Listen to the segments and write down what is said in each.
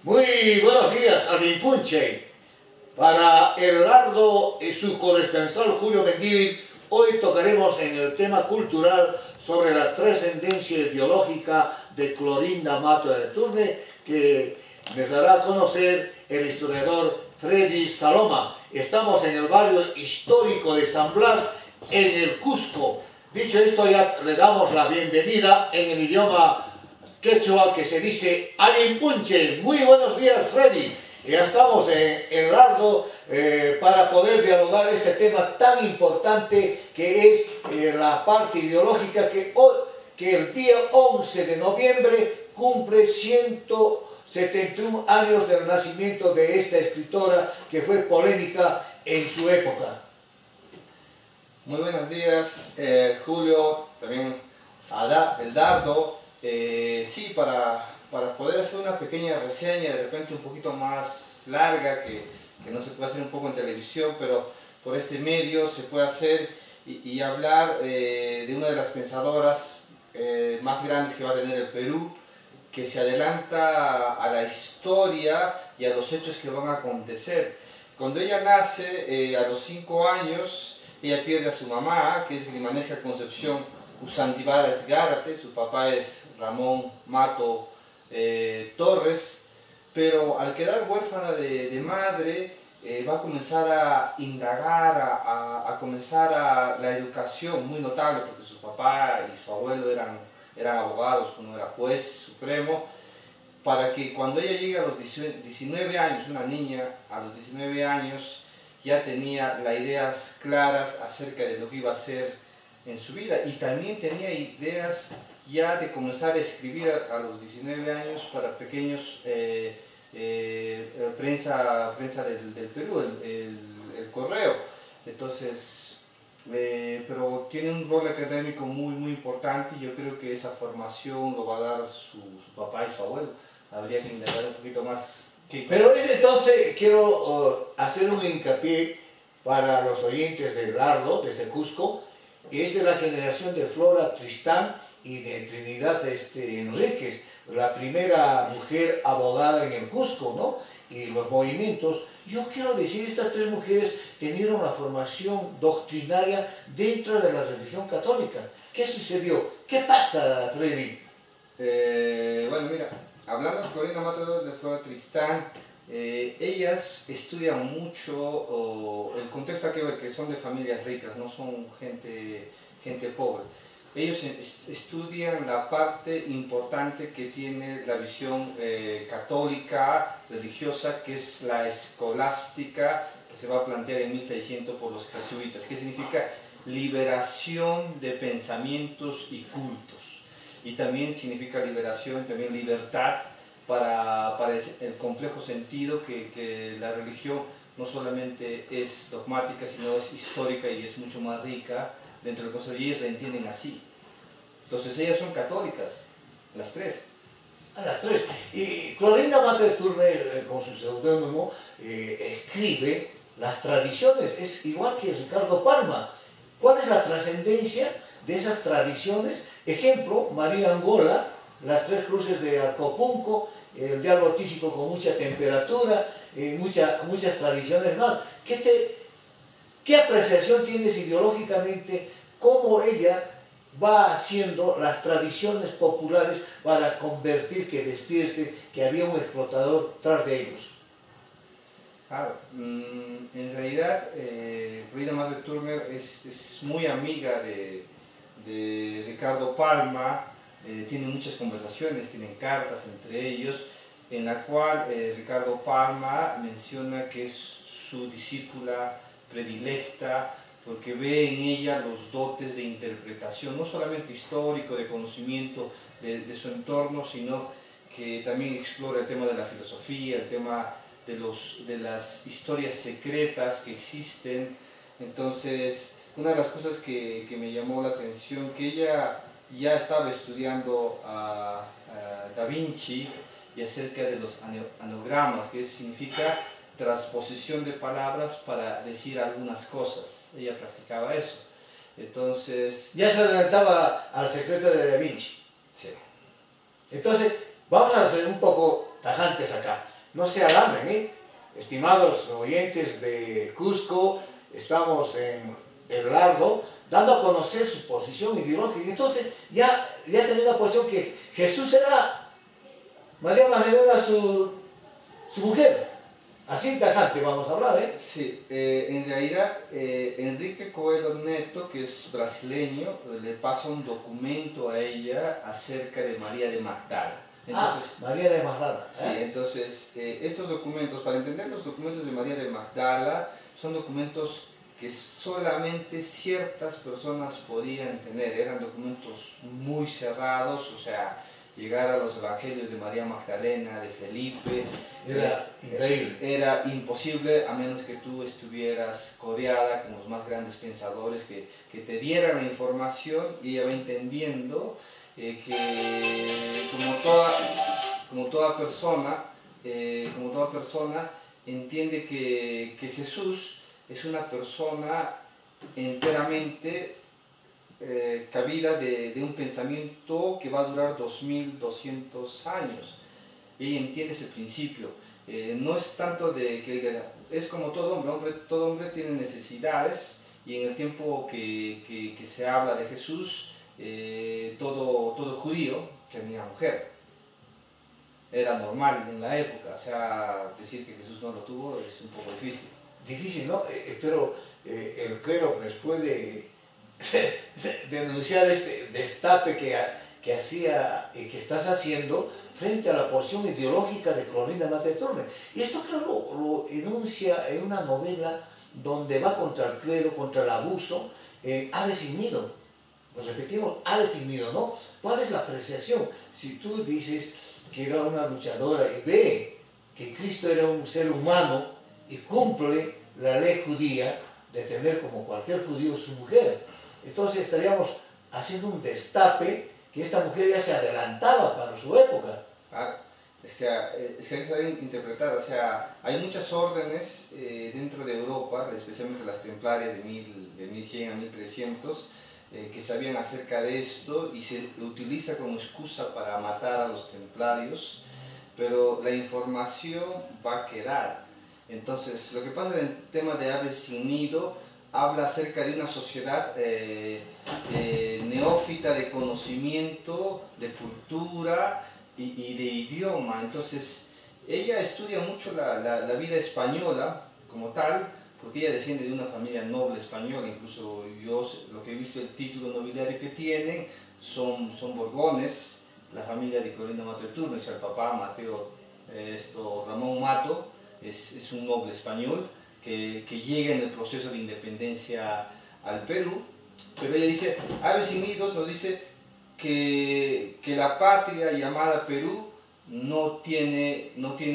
Muy buenos días, Punche. Para Eduardo y su corresponsal Julio Mendívil, hoy tocaremos en el tema cultural sobre la trascendencia ideológica de Clorinda Mato de Turner, que les dará a conocer el historiador Freddy Saloma. Estamos en el barrio histórico de San Blas, en el Cusco. Dicho esto, ya le damos la bienvenida en el idioma quechua, que se dice Punche. Muy buenos días, Freddy. Ya estamos en Lardo para poder dialogar este tema tan importante que es la parte ideológica que el día 11 de noviembre cumple 171 años del nacimiento de esta escritora que fue polémica en su época. Muy buenos días, Julio, también el Dardo. Sí, para poder hacer una pequeña reseña, de repente un poquito más larga, que no se puede hacer un poco en televisión, pero por este medio se puede hacer y hablar de una de las pensadoras más grandes que va a tener el Perú, que se adelanta a la historia y a los hechos que van a acontecer. Cuando ella nace, a los 5 años, ella pierde a su mamá, que es Grimanesca Concepción Usandivaras Gárate. Su papá es Ramón Mato Torres, pero al quedar huérfana de madre, va a comenzar a indagar, a comenzar la educación muy notable, porque su papá y su abuelo eran abogados, uno era juez supremo, para que cuando ella llegue a los 19 años, una niña a los 19 años, ya tenía las ideas claras acerca de lo que iba a hacer en su vida, y también tenía ideas ya de comenzar a escribir a los 19 años para pequeños prensa del Perú, el Correo. Entonces, pero tiene un rol académico muy importante, y yo creo que esa formación lo va a dar su papá y su abuelo. Habría que indagar un poquito más. Pero entonces quiero hacer un hincapié para los oyentes de Lardo, desde Cusco. Es de la generación de Flora Tristán y de Trinidad Enríquez, la primera mujer abogada en el Cusco, ¿no? Y los movimientos. Yo quiero decir, estas tres mujeres tenían una formación doctrinaria dentro de la religión católica. ¿Qué sucedió? ¿Qué pasa, Freddy? Bueno, mira, hablando de Clorinda Mato de Flora Tristán, ellas estudian mucho el contexto aquí, que son de familias ricas, no son gente pobre. Ellos estudian la parte importante que tiene la visión católica, religiosa, que es la escolástica, que se va a plantear en 1600 por los jesuitas, que significa liberación de pensamientos y cultos. Y también significa liberación, también libertad, para el complejo sentido que la religión no solamente es dogmática, sino es histórica y es mucho más rica dentro de los que ellos la entienden así. Entonces ellas son católicas, las tres. Las tres. Y Clorinda Mato de Turner, con su seudónimo, escribe las tradiciones, es igual que Ricardo Palma. ¿Cuál es la trascendencia de esas tradiciones? Ejemplo, María Angola, las tres cruces de Arcopunco, el diálogo tísico con mucha temperatura, muchas tradiciones más. ¿Qué apreciación tienes ideológicamente? ¿Cómo ella va haciendo las tradiciones populares para convertir, que despierte, que había un explotador tras de ellos? Claro, en realidad, Clorinda Mato de Turner es muy amiga de Ricardo Palma. Tienen muchas conversaciones, tienen cartas entre ellos, en la cual Ricardo Palma menciona que es su discípula predilecta, porque ve en ella los dotes de interpretación, no solamente histórico, de conocimiento de su entorno, sino que también explora el tema de la filosofía, el tema de las historias secretas que existen. Entonces, una de las cosas que me llamó la atención, que ella ya estaba estudiando a Da Vinci y acerca de los anagramas, que significa transposición de palabras para decir algunas cosas. Ella practicaba eso. Entonces, ya se adelantaba al secreto de Da Vinci. Sí. Entonces, vamos a ser un poco tajantes acá. no se alarmen, estimados oyentes de Cusco, estamos en el Lardo, dando a conocer su posición ideológica. Entonces, ya tenía la posición que Jesús era María Magdalena su mujer. Así tajante vamos a hablar, Sí, en realidad Enrique Coelho Neto, que es brasileño, le pasa un documento a ella acerca de María de Magdala. Entonces, María de Magdala. Sí, entonces estos documentos, para entender los documentos de María de Magdala, son documentos que solamente ciertas personas podían tener, eran documentos muy cerrados, o sea, llegar a los evangelios de María Magdalena, de Felipe, era increíble. Era imposible a menos que tú estuvieras codeada con los más grandes pensadores que te dieran la información y ella va entendiendo que como toda persona entiende que Jesús es una persona enteramente cabida de un pensamiento que va a durar 2200 años. Ella entiende ese principio. No es tanto de que es como todo hombre tiene necesidades, y en el tiempo que se habla de Jesús, todo judío tenía mujer. Era normal en la época, o sea, decir que Jesús no lo tuvo es un poco difícil. Difícil, ¿no? Pero el clero pues puede denunciar este destape que hacía y que estás haciendo frente a la porción ideológica de Clorinda Mata de Tormes. Y esto, claro, lo enuncia en una novela donde va contra el clero, contra el abuso, Ave sin nido. Nos repetimos, Ave sin nido, ¿no? ¿Cuál es la apreciación? Si tú dices que era una luchadora y ve que Cristo era un ser humano y cumple la ley judía de tener como cualquier judío su mujer, entonces estaríamos haciendo un destape que esta mujer ya se adelantaba para su época. Es que hay que saber interpretar, o sea, hay muchas órdenes dentro de Europa, especialmente las templarias de 1100 a 1300, que sabían acerca de esto y se utiliza como excusa para matar a los templarios, pero la información va a quedar. Entonces, lo que pasa en el tema de Aves sin nido habla acerca de una sociedad neófita de conocimiento, de cultura y de idioma. Entonces, ella estudia mucho la vida española como tal, porque ella desciende de una familia noble española. Incluso yo, lo que he visto, el título nobiliario que tienen son Borgones, la familia de Clorinda Mato de Tormes. El papá, Ramón Mato, es un noble español que llega en el proceso de independencia al Perú. Pero ella dice, Aves sin nidos nos dice que la patria llamada Perú no tiene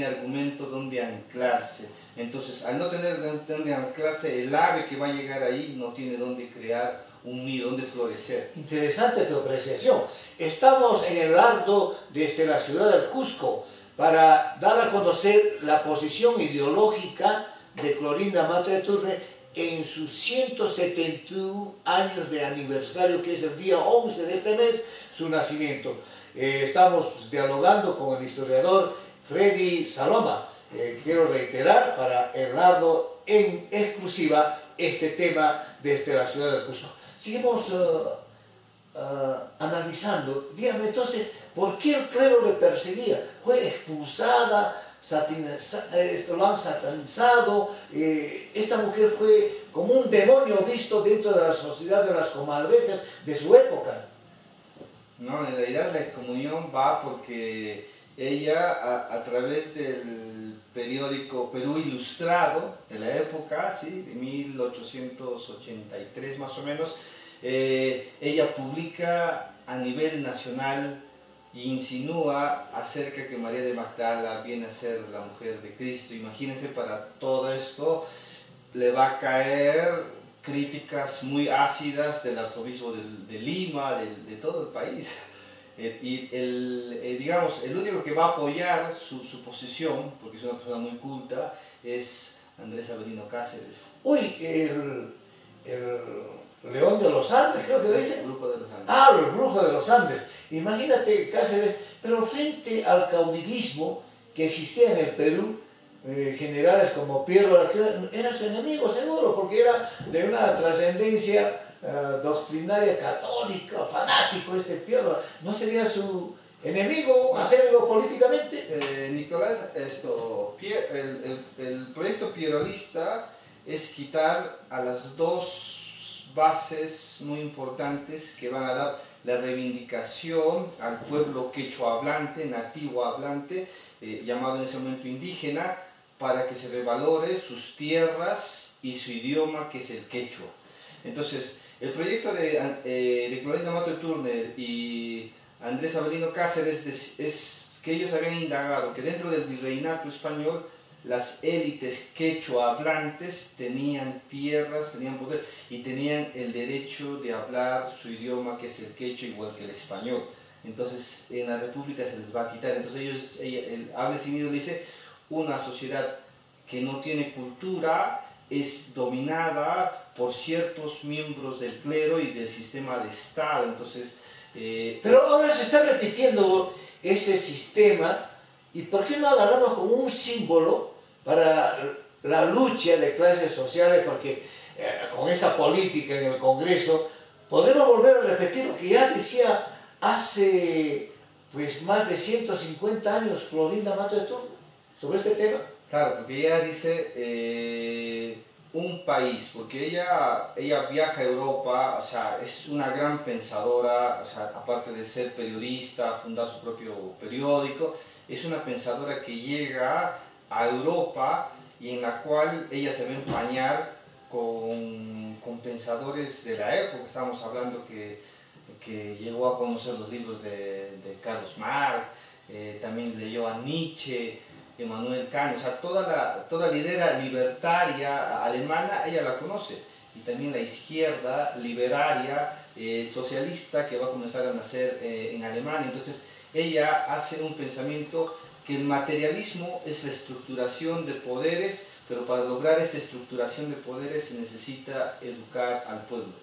argumento donde anclarse. Entonces, al no tener donde anclarse, el ave que va a llegar ahí no tiene donde crear un nido, donde florecer. Interesante tu apreciación. Estamos en el Lardo desde la ciudad del Cusco para dar a conocer la posición ideológica de Clorinda Mata de Tormes en sus 171 años de aniversario, que es el día 11 de este mes, su nacimiento. Estamos dialogando con el historiador Freddy Saloma. Quiero reiterar para el Lardo en exclusiva este tema desde la ciudad del Cusco. Seguimos analizando. Dígame entonces, ¿por qué el clero le perseguía? ¿Fue expulsada? Lo han satanizado? Esta mujer fue como un demonio visto dentro de la sociedad de las comadrejas de su época. No, en realidad la excomunión va porque ella, a través del periódico Perú Ilustrado de la época, ¿sí?, de 1883 más o menos, ella publica a nivel nacional e insinúa acerca que María de Magdala viene a ser la mujer de Cristo. Imagínense, para todo esto le va a caer críticas muy ácidas del arzobispo de Lima, de todo el país. Y digamos, el único que va a apoyar su posición, porque es una persona muy culta, es Andrés Avelino Cáceres. Uy, el León de los Andes, creo que dice. El Brujo de los Andes. Ah, el Brujo de los Andes. Imagínate, Cáceres, pero frente al caudillismo que existía en el Perú, generales como Piero Araquel, era su enemigo seguro, porque era de una trascendencia doctrinaria católica, fanático este Piero. ¿No sería su enemigo, hacerlo políticamente? Nicolás, el proyecto pierolista es quitar a las dos bases muy importantes que van a dar la reivindicación al pueblo quechua hablante, nativo hablante, llamado en ese momento indígena, para que se revalore sus tierras y su idioma, que es el quechua. Entonces, el proyecto de Clorinda Mato de Turner y Andrés Avelino Cáceres es que ellos habían indagado que dentro del virreinato español las élites quechua hablantes tenían tierras, tenían poder y tenían el derecho de hablar su idioma, que es el quechua, igual que el español. Entonces en la república se les va a quitar. Entonces el Hable Sin Ídolo dice, una sociedad que no tiene cultura es dominada por ciertos miembros del clero y del sistema de Estado. Entonces, pero ahora se está repitiendo ese sistema, y ¿por qué no agarrarlo como un símbolo para la lucha de clases sociales? Porque con esta política en el Congreso podemos volver a repetir lo que ya decía hace pues más de 150 años Clorinda Mato de Turner sobre este tema. Claro, porque ella dice un país, porque ella viaja a Europa, o sea, es una gran pensadora, o sea, aparte de ser periodista, fundar su propio periódico, es una pensadora que llega a Europa y en la cual ella se va a empañar con pensadores de la época. Estamos hablando que llegó a conocer los libros de Carlos Marx, también leyó a Nietzsche, Emmanuel Kant, o sea, toda la idea libertaria alemana ella la conoce, y también la izquierda liberaria, socialista, que va a comenzar a nacer en Alemania. Entonces ella hace un pensamiento que el materialismo es la estructuración de poderes, pero para lograr esta estructuración de poderes se necesita educar al pueblo.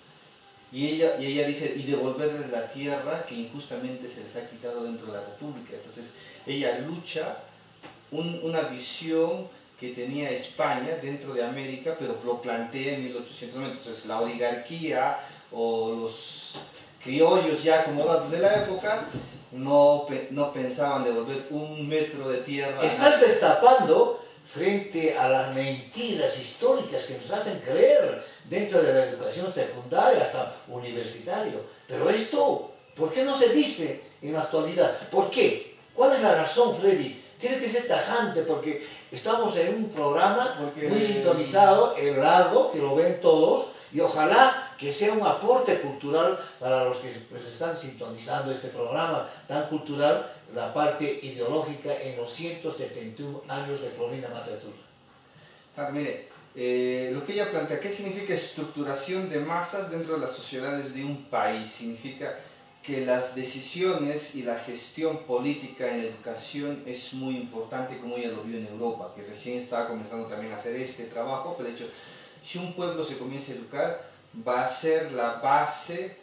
Y ella dice, y devolverles la tierra que injustamente se les ha quitado dentro de la República. Entonces ella lucha una visión que tenía España dentro de América, pero lo plantea en 1890. Entonces la oligarquía o los criollos ya acomodados de la época no pensaban devolver un metro de tierra. Estás destapando frente a las mentiras históricas que nos hacen creer dentro de la educación secundaria hasta universitario. Pero esto, ¿por qué no se dice en la actualidad? ¿Por qué? ¿Cuál es la razón, Freddy? Tiene que ser tajante, porque estamos en un programa muy sintonizado, el largo, que lo ven todos, y ojalá que sea un aporte cultural para los que pues, están sintonizando este programa tan cultural, la parte ideológica en los 171 años de Clorinda Mato de Turner. Ah, mire, lo que ella plantea, ¿qué significa estructuración de masas dentro de las sociedades de un país? Significa que las decisiones y la gestión política en educación es muy importante, como ella lo vio en Europa, que recién estaba comenzando también a hacer este trabajo, pero de hecho, si un pueblo se comienza a educar, va a ser la base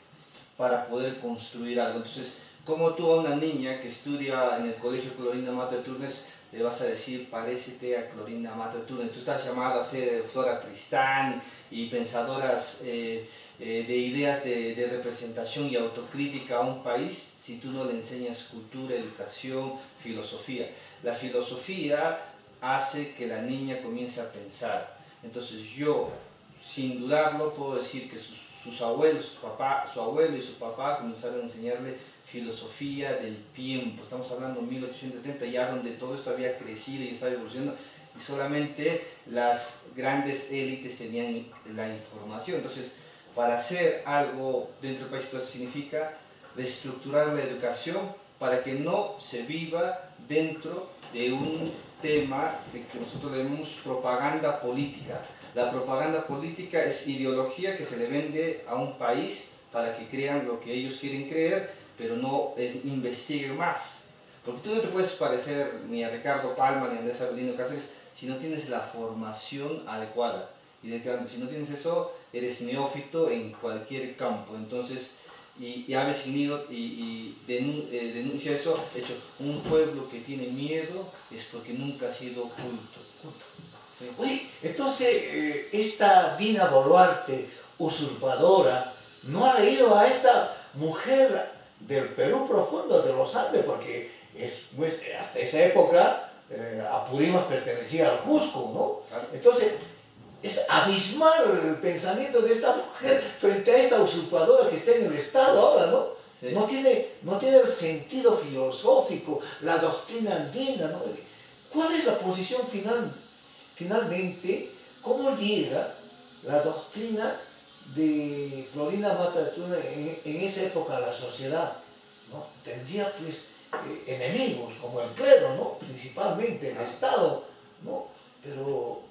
para poder construir algo. Entonces, como tú a una niña que estudia en el colegio Clorinda Mato de Turner le vas a decir, parécete a Clorinda Mato de Turner? Tú estás llamada a ser Flora Tristán y pensadoras de ideas de representación y autocrítica a un país si tú no le enseñas cultura, educación, filosofía. La filosofía hace que la niña comience a pensar. Entonces yo, sin dudarlo, puedo decir que sus abuelos, su abuelo y su papá comenzaron a enseñarle filosofía del tiempo. Estamos hablando de 1870, ya donde todo esto había crecido y estaba evolucionando, y solamente las grandes élites tenían la información. Entonces, para hacer algo dentro del país, esto significa reestructurar la educación para que no se viva dentro de un tema de que nosotros le llamamos propaganda política. La propaganda política es ideología que se le vende a un país para que crean lo que ellos quieren creer, pero no investiguen más. Porque tú no te puedes parecer ni a Ricardo Palma ni a Andrés Avelino Cáceres si no tienes la formación adecuada. Y si no tienes eso, eres neófito en cualquier campo. Entonces, y ha venido y denuncia eso, un pueblo que tiene miedo es porque nunca ha sido culto. ¿Sí? Oye, entonces esta Dina Boluarte, usurpadora, no ha leído a esta mujer del Perú profundo, de los Andes, porque pues, hasta esa época Apurímac pertenecía al Cusco, ¿no? Claro. Entonces, es abismal el pensamiento de esta mujer frente a esta usurpadora que está en el Estado ahora, ¿no? Sí. No tiene el sentido filosófico, la doctrina andina, ¿no? ¿Cuál es la posición finalmente? ¿Cómo llega la doctrina de Clorinda Mata de Turner en esa época a la sociedad? ¿No? Tendría pues enemigos como el clero, ¿no? Principalmente el Estado, ¿no? Pero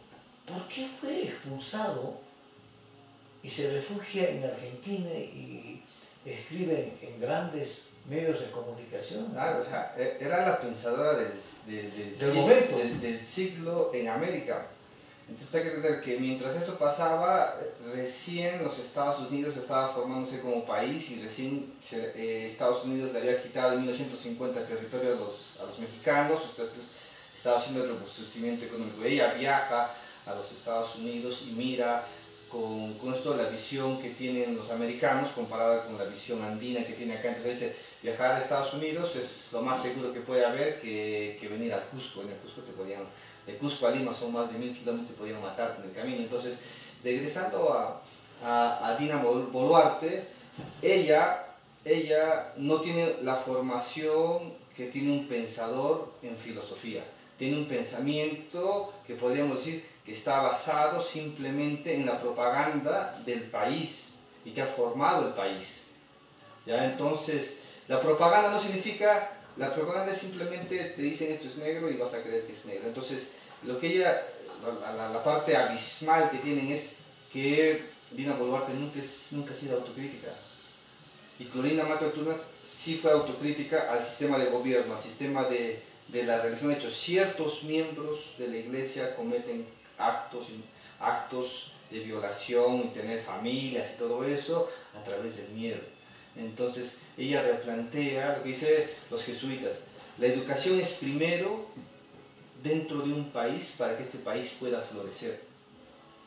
¿por qué fue expulsado y se refugia en Argentina y escribe en grandes medios de comunicación? Claro, o sea, era la pensadora del siglo en América. Entonces hay que entender que mientras eso pasaba, recién los Estados Unidos estaba formándose como país y recién Estados Unidos le había quitado en 1950 territorio a los mexicanos, entonces estaba haciendo el robustecimiento económico. Ella viaja a los Estados Unidos y mira con esto la visión que tienen los americanos comparada con la visión andina que tiene acá. Entonces dice, viajar a Estados Unidos es lo más seguro que puede haber que venir al Cusco. En el Cusco de Cusco a Lima son más de 1000 kilómetros, te podían matar en el camino. Entonces, regresando a Dina Boluarte, ella no tiene la formación que tiene un pensador en filosofía. Tiene un pensamiento que podríamos decir que está basado simplemente en la propaganda del país y que ha formado el país. ¿Ya? Entonces, la propaganda no significa, la propaganda es simplemente te dicen esto es negro y vas a creer que es negro. Entonces, lo que ella, la parte abismal que tienen es que Dina Boluarte nunca ha sido autocrítica. Y Clorinda Mata de Turner sí fue autocrítica al sistema de gobierno, al sistema de la religión. De hecho, ciertos miembros de la iglesia cometen actos de violación y tener familias y todo eso a través del miedo. Entonces ella replantea lo que dice los jesuitas: la educación es primero dentro de un país para que este país pueda florecer.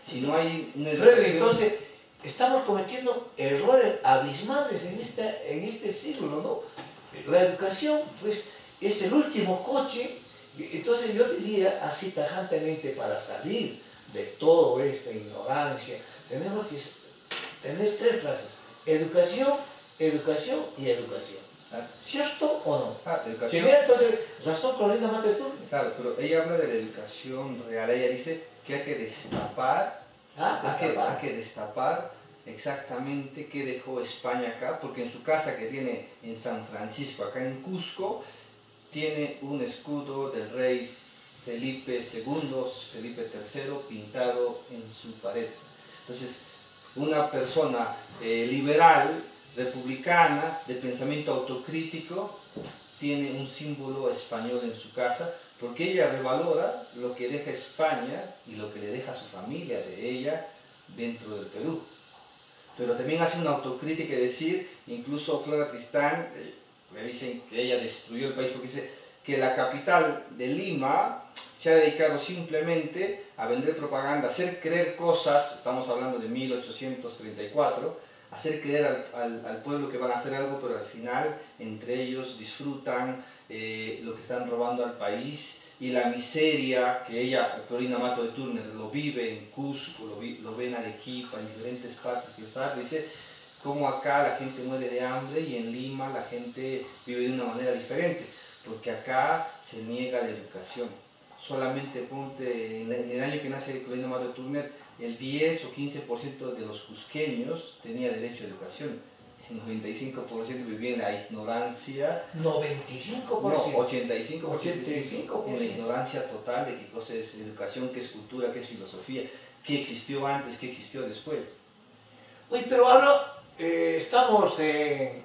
Si no hay una educación... Freddy, entonces estamos cometiendo errores abismales en este siglo, ¿no? La educación pues es el último coche. Entonces yo diría así tajantemente, para salir de toda esta ignorancia, tenemos que tener tres frases: educación, educación y educación. ¿Cierto o no? Educación. Tiene entonces razón Clorinda Mata de Turner. Claro, pero ella habla de la educación real. Ella dice que hay que destapar, hay que destapar exactamente qué dejó España acá, porque en su casa que tiene en San Francisco, acá en Cusco, tiene un escudo del rey Felipe II, Felipe III, pintado en su pared. Entonces, una persona liberal, republicana, de pensamiento autocrítico, tiene un símbolo español en su casa, porque ella revalora lo que deja España y lo que le deja a su familia de ella dentro del Perú. Pero también hace una autocrítica, y decir, incluso Flora Tristán, le dicen que ella destruyó el país porque dice que la capital de Lima se ha dedicado simplemente a vender propaganda, a hacer creer cosas, estamos hablando de 1834, hacer creer al pueblo que van a hacer algo, pero al final entre ellos disfrutan lo que están robando al país, y la miseria que ella, Clorinda Mata de Turner, lo vive en Cusco, lo ve en Arequipa, en diferentes partes que está. Dice cómo acá la gente muere de hambre y en Lima la gente vive de una manera diferente, porque acá se niega la educación. Solamente ponte, en el año que nace Clorinda Mata de Turner, el 10 o 15% de los cusqueños tenía derecho a educación. El 95% vivía en la ignorancia. 95%. No, 85%. 85%. En la ignorancia total de qué cosa es educación, qué es cultura, qué es filosofía, qué existió antes, qué existió después. Oye, pero ahora estamos en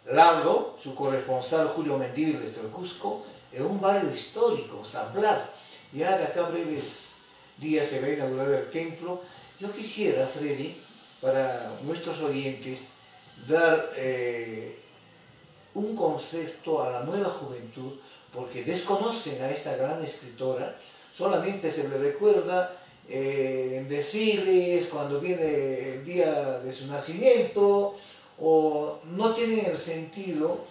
Lardo, su corresponsal Julio Mendívil desde el Cusco, en un barrio histórico, San Blas. Ya de acá a breves días se va a inaugurar el templo. Yo quisiera, Freddy, para nuestros oyentes, dar un concepto a la nueva juventud, porque desconocen a esta gran escritora, solamente se le recuerda en desfiles, cuando viene el día de su nacimiento, o no tienen el sentido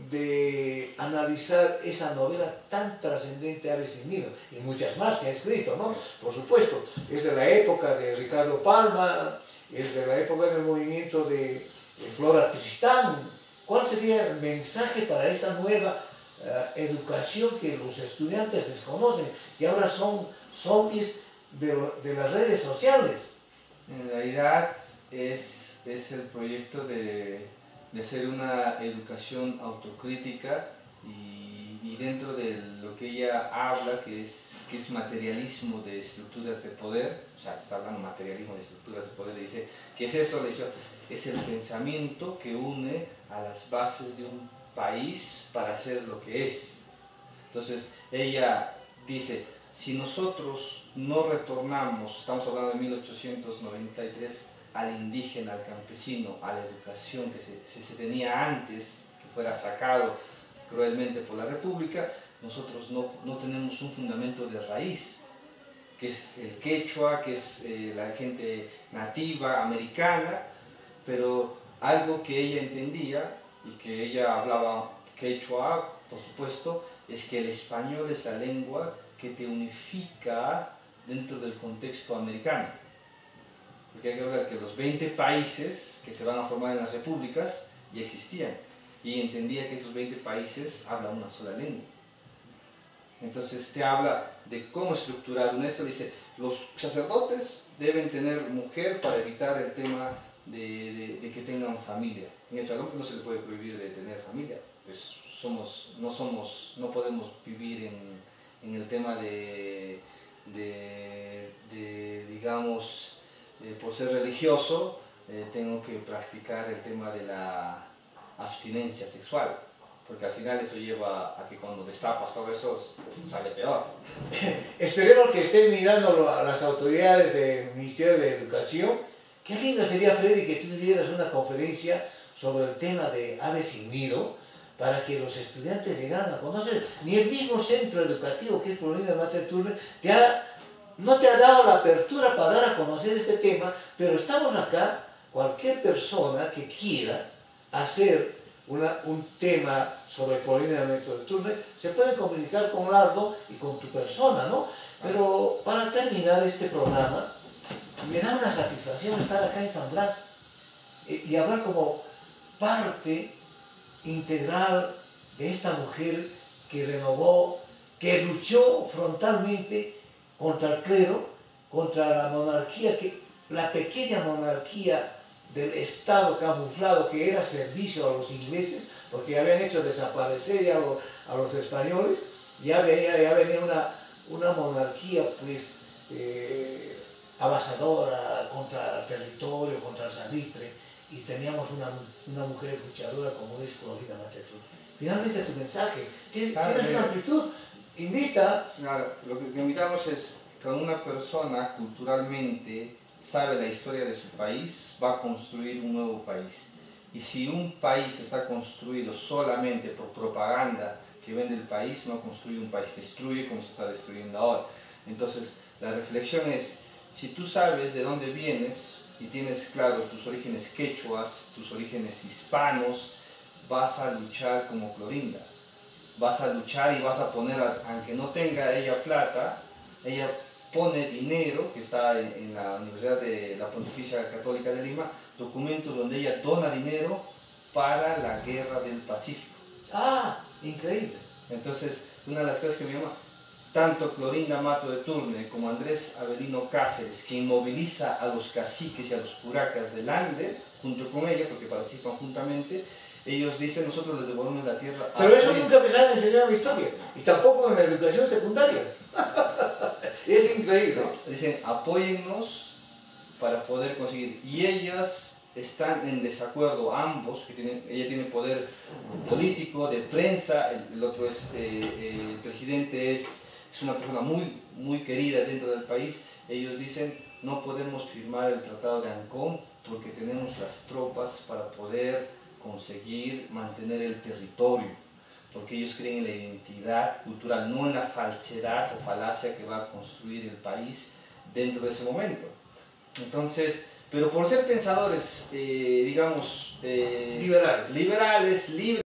de analizar esa novela tan trascendente Ave sin nido, y muchas más que ha escrito, ¿no? Por supuesto, es de la época de Ricardo Palma, es de la época del movimiento de Flora Tristán. ¿Cuál sería el mensaje para esta nueva educación que los estudiantes desconocen, que ahora son zombies de las redes sociales? En realidad es el proyecto de hacer una educación autocrítica y dentro de lo que ella habla, que es materialismo de estructuras de poder, o sea, está hablando materialismo de estructuras de poder, le dice, ¿qué es eso? Le dice, es el pensamiento que une a las bases de un país para hacer lo que es. Entonces, ella dice, si nosotros no retornamos, estamos hablando de 1893, al indígena, al campesino, a la educación que se tenía antes, que fuera sacado cruelmente por la República, nosotros no tenemos un fundamento de raíz, que es el quechua, que es la gente nativa, americana, pero algo que ella entendía y que ella hablaba quechua, por supuesto, es que el español es la lengua que te unifica dentro del contexto americano. Porque hay que ver que los 20 países que se van a formar en las repúblicas ya existían, y entendía que estos 20 países hablan una sola lengua. Entonces te habla de cómo estructurar un esto, dice, los sacerdotes deben tener mujer para evitar el tema de que tengan familia. En el hombre no se le puede prohibir de tener familia, pues no podemos vivir en el tema digamos, por ser religioso, tengo que practicar el tema de la abstinencia sexual, porque al final eso lleva a que cuando destapas todo eso sale peor. Esperemos que estén mirando a las autoridades del Ministerio de Educación. Qué lindo sería, Freddy, que tú dieras una conferencia sobre el tema de Ave sin nido, para que los estudiantes llegaran a conocer. Ni el mismo centro educativo, que es Colonia Mater Turner, no te ha dado la apertura para dar a conocer este tema, pero estamos acá, cualquier persona que quiera hacer un tema sobre Colonia Mater Turner, se puede comunicar con Lardo y con tu persona, ¿no? Pero para terminar este programa, me da una satisfacción estar acá en San Blas y hablar como parte integral de esta mujer que renovó, que luchó frontalmente contra el clero, contra la monarquía, la pequeña monarquía del Estado camuflado que era servicio a los ingleses, porque ya habían hecho desaparecer ya a los españoles, ya venía una monarquía pues avasadora contra el territorio, contra el salitre, y teníamos una mujer luchadora como es Clorinda Mateto. Finalmente tu mensaje, tienes una amplitud, invita. Claro, lo que invitamos es que una persona culturalmente sabe la historia de su país, va a construir un nuevo país. Y si un país está construido solamente por propaganda que vende el país, no construye un país, destruye como se está destruyendo ahora. Entonces, la reflexión es, si tú sabes de dónde vienes y tienes claros tus orígenes quechuas, tus orígenes hispanos, vas a luchar como Clorinda. Vas a luchar y vas a poner, aunque no tenga ella plata, ella pone dinero, que está en la Universidad de la Pontificia Católica de Lima, documentos donde ella dona dinero para la Guerra del Pacífico. ¡Ah! Increíble. Entonces, una de las cosas que me llama, tanto Clorinda Mato de Turner como Andrés Avelino Cáceres, que inmoviliza a los caciques y a los curacas del Ande, junto con ella, porque participan juntamente, ellos dicen, nosotros les devolvemos la tierra. Pero eso nunca me han enseñado en la historia, y tampoco en la educación secundaria. Es increíble. Dicen, apóyennos para poder conseguir. Y ellas están en desacuerdo, ambos, ella tiene poder político, de prensa, el otro es, el presidente es una persona muy querida dentro del país. Ellos dicen, no podemos firmar el Tratado de Ancón porque tenemos las tropas para poder conseguir mantener el territorio, porque ellos creen en la identidad cultural, no en la falsedad o falacia que va a construir el país dentro de ese momento. Entonces, pero por ser pensadores, digamos, liberales, libres,